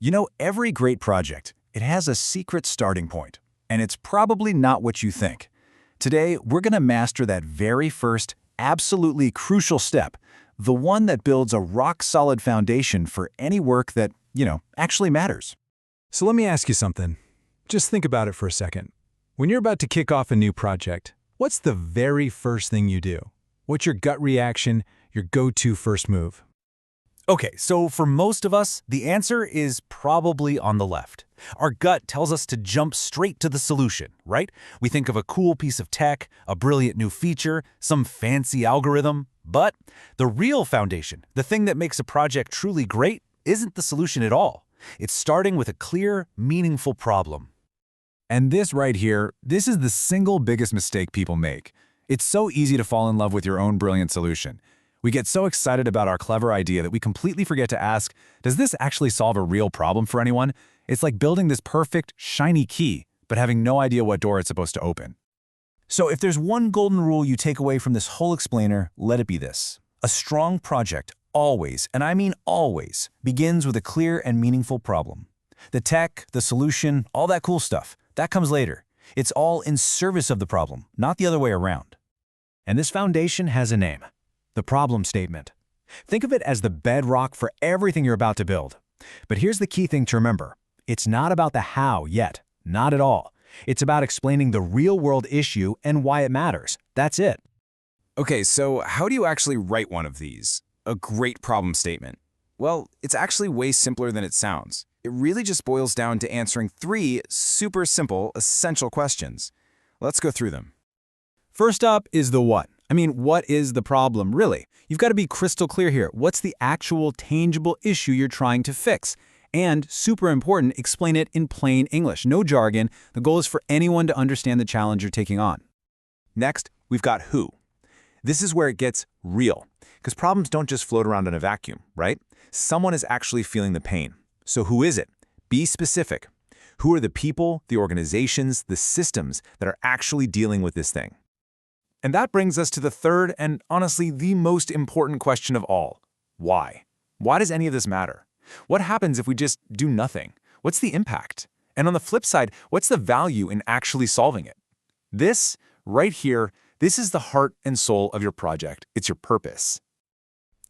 You know, every great project, it has a secret starting point, and it's probably not what you think. Today, we're going to master that very first, absolutely crucial step, the one that builds a rock-solid foundation for any work that, actually matters. So let me ask you something. Just think about it for a second. When you're about to kick off a new project, what's the very first thing you do? What's your gut reaction, your go-to first move? Okay, so for most of us, the answer is probably on the left. Our gut tells us to jump straight to the solution, right? We think of a cool piece of tech, a brilliant new feature, some fancy algorithm. But the real foundation, the thing that makes a project truly great, isn't the solution at all. It's starting with a clear, meaningful problem. And this right here, this is the single biggest mistake people make. It's so easy to fall in love with your own brilliant solution. We get so excited about our clever idea that we completely forget to ask, does this actually solve a real problem for anyone? It's like building this perfect, shiny key, but having no idea what door it's supposed to open. So if there's one golden rule you take away from this whole explainer, let it be this. A strong project always, and I mean always, begins with a clear and meaningful problem. The tech, the solution, all that cool stuff, that comes later. It's all in service of the problem, not the other way around. And this foundation has a name. The problem statement. Think of it as the bedrock for everything you're about to build. But here's the key thing to remember. It's not about the how yet. Not at all. It's about explaining the real-world issue and why it matters. That's it. Okay, so how do you actually write one of these? A great problem statement. Well, it's actually way simpler than it sounds. It really just boils down to answering 3 super simple, essential questions. Let's go through them. First up is the what. What is the problem, really? You've got to be crystal clear here. What's the actual tangible issue you're trying to fix? And, super important, explain it in plain English. No jargon. The goal is for anyone to understand the challenge you're taking on. Next, we've got who. This is where it gets real, because problems don't just float around in a vacuum, right? Someone is actually feeling the pain. So who is it? Be specific. Who are the people, the organizations, the systems that are actually dealing with this thing? And that brings us to the third and honestly the most important question of all. Why? Why does any of this matter? What happens if we just do nothing? What's the impact? And on the flip side, what's the value in actually solving it? This, right here, this is the heart and soul of your project. It's your purpose.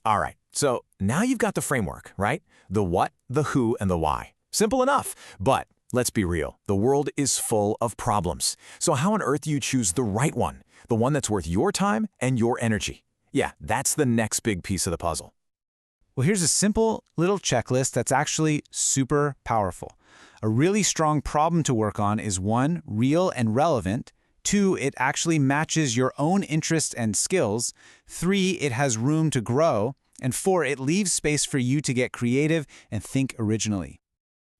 All right, so now you've got the framework, right? The what, the who, and the why. Simple enough, but let's be real. The world is full of problems. So how on earth do you choose the right one? The one that's worth your time and your energy? Yeah, that's the next big piece of the puzzle. Well, here's a simple little checklist that's actually super powerful. A really strong problem to work on is 1, real and relevant. 2, it actually matches your own interests and skills. 3, it has room to grow. And 4, it leaves space for you to get creative and think originally.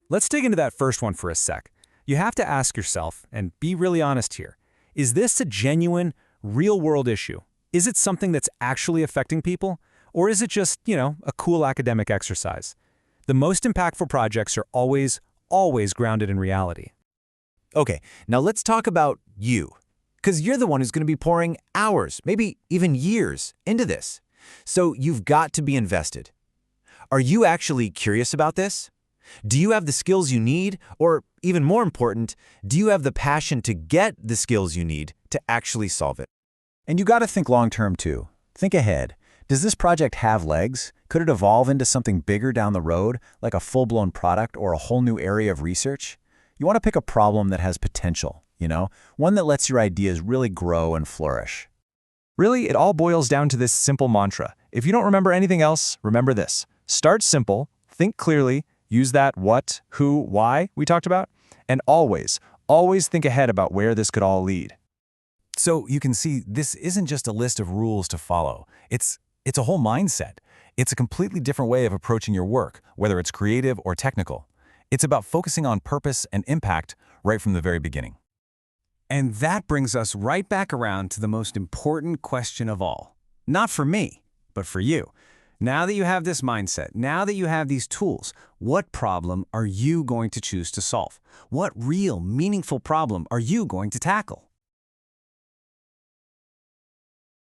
Let's dig into that first one for a sec. You have to ask yourself, and be really honest here, is this a genuine, real-world issue? Is it something that's actually affecting people? Or is it just, a cool academic exercise? The most impactful projects are always grounded in reality. Okay, now let's talk about you. Because you're the one who's going to be pouring hours, maybe even years, into this. So you've got to be invested. Are you actually curious about this? Do you have the skills you need? Or, even more important, do you have the passion to get the skills you need to actually solve it? And you got to think long-term too. Think ahead. Does this project have legs? Could it evolve into something bigger down the road, like a full-blown product or a whole new area of research? You want to pick a problem that has potential, one that lets your ideas really grow and flourish. Really, it all boils down to this simple mantra. If you don't remember anything else, remember this. Start simple, think clearly, use that what, who, why we talked about, and always think ahead about where this could all lead. So you can see this isn't just a list of rules to follow. It's a whole mindset. It's a completely different way of approaching your work, whether it's creative or technical. It's about focusing on purpose and impact right from the very beginning. And that brings us right back around to the most important question of all. Not for me, but for you. Now that you have this mindset, now that you have these tools, what problem are you going to choose to solve? What real, meaningful problem are you going to tackle?